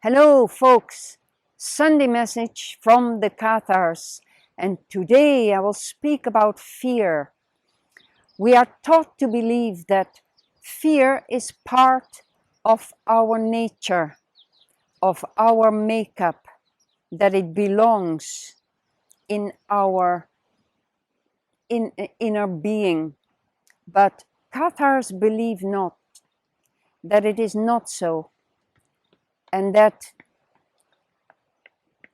Hello folks, Sunday message from the Cathars, and today I will speak about fear. We are taught to believe that fear is part of our nature, of our makeup, that it belongs in our inner being. But Cathars believe not, that it is not so, and that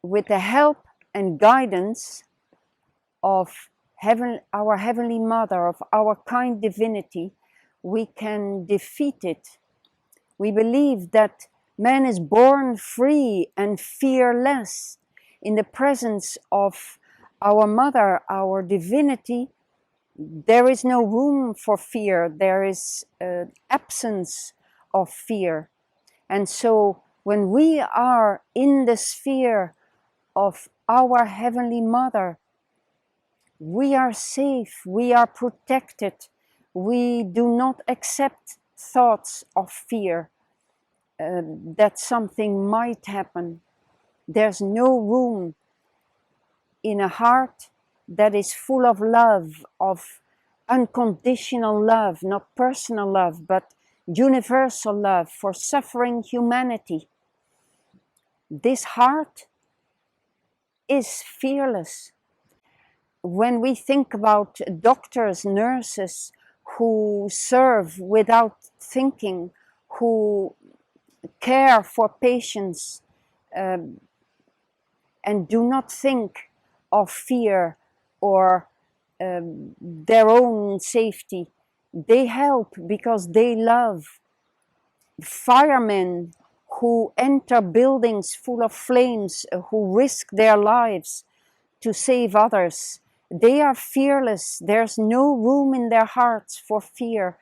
with the help and guidance of our Heavenly Mother, of our kind divinity, we can defeat it. We believe that man is born free and fearless in the presence of our Mother, our divinity. There is no room for fear. There is absence of fear. And so when we are in the sphere of our Heavenly Mother, we are safe, we are protected, we do not accept thoughts of fear that something might happen. There's no room in a heart that is full of love, of unconditional love, not personal love, but universal love for suffering humanity. This heart is fearless. When we think about doctors, nurses who serve without thinking, who care for patients and do not think of fear or their own safety, they help because they love. Firemen who enter buildings full of flames, who risk their lives to save others, they are fearless. There's no room in their hearts for fear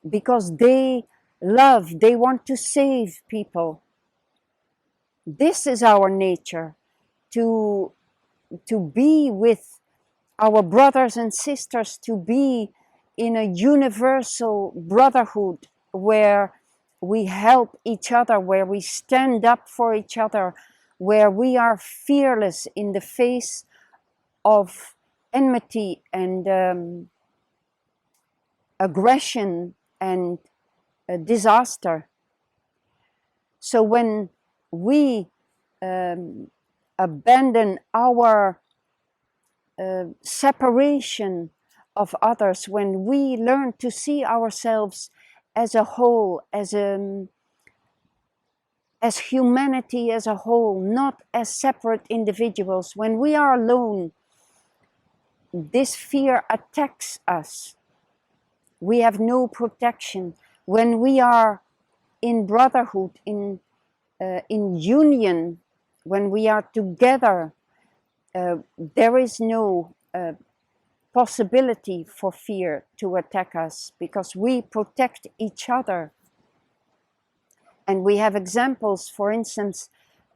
because they love, they want to save people. This is our nature, to be with our brothers and sisters, to be in a universal brotherhood where we help each other, where we stand up for each other, where we are fearless in the face of enmity and aggression and disaster. So when we abandon our separation of others, when we learn to see ourselves as a whole, as humanity as a whole, not as separate individuals, when we are alone, this fear attacks us. We have no protection. When we are in brotherhood, in union, when we are together, there is no possibility for fear to attack us because we protect each other. And we have examples, for instance,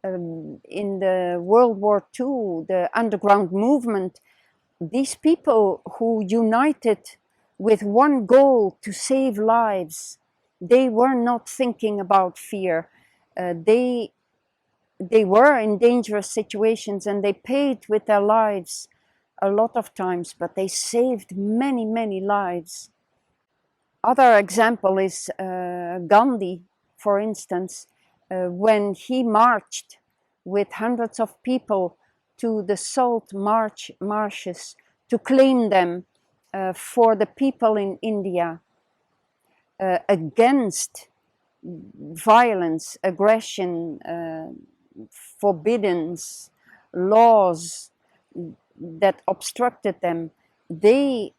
in the World War II, the underground movement, these people who united with one goal to save lives, they were not thinking about fear. They were in dangerous situations and they paid with their lives a lot of times, but they saved many, many lives. Other example is Gandhi, for instance, when he marched with hundreds of people to the salt marshes to claim them for the people in India against violence, aggression, forbiddens, laws that obstructed them. They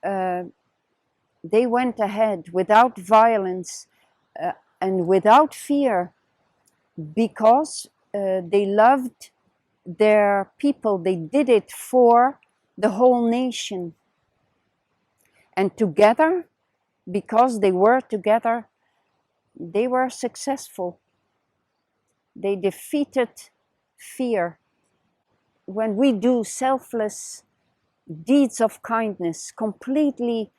went ahead without violence and without fear because they loved their people. They did it for the whole nation. And together, because they were together, they were successful. They defeated fear. When we do selfless deeds of kindness, completely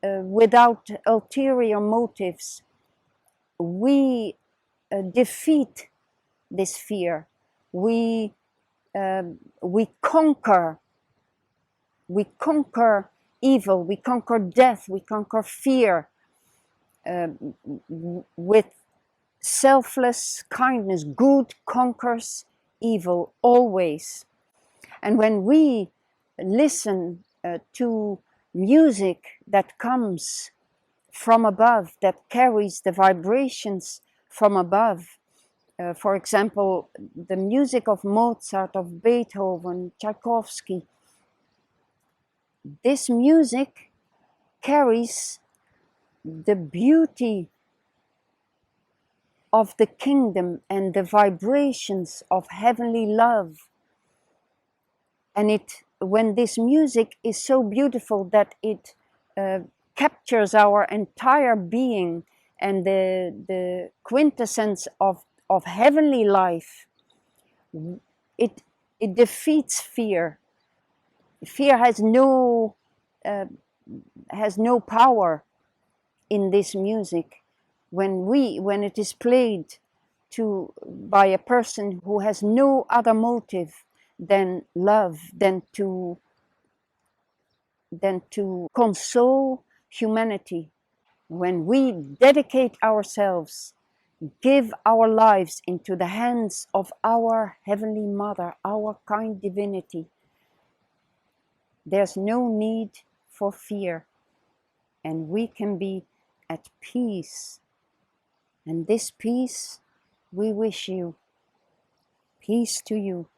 without ulterior motives, we defeat this fear. We conquer evil, we conquer death, we conquer fear with selfless kindness. Good conquers evil always. And when we listen to music that comes from above, that carries the vibrations from above, for example, the music of Mozart, of Beethoven, Tchaikovsky, this music carries the beauty of the kingdom and the vibrations of heavenly love. And when this music is so beautiful that it captures our entire being and the quintessence of heavenly life, it defeats fear. Fear has no power in this music when it is played by a person who has no other motive than love, than to console humanity. When we dedicate ourselves, give our lives into the hands of our Heavenly Mother, our kind divinity, there's no need for fear, and we can be at peace. And this peace, we wish you. Peace to you.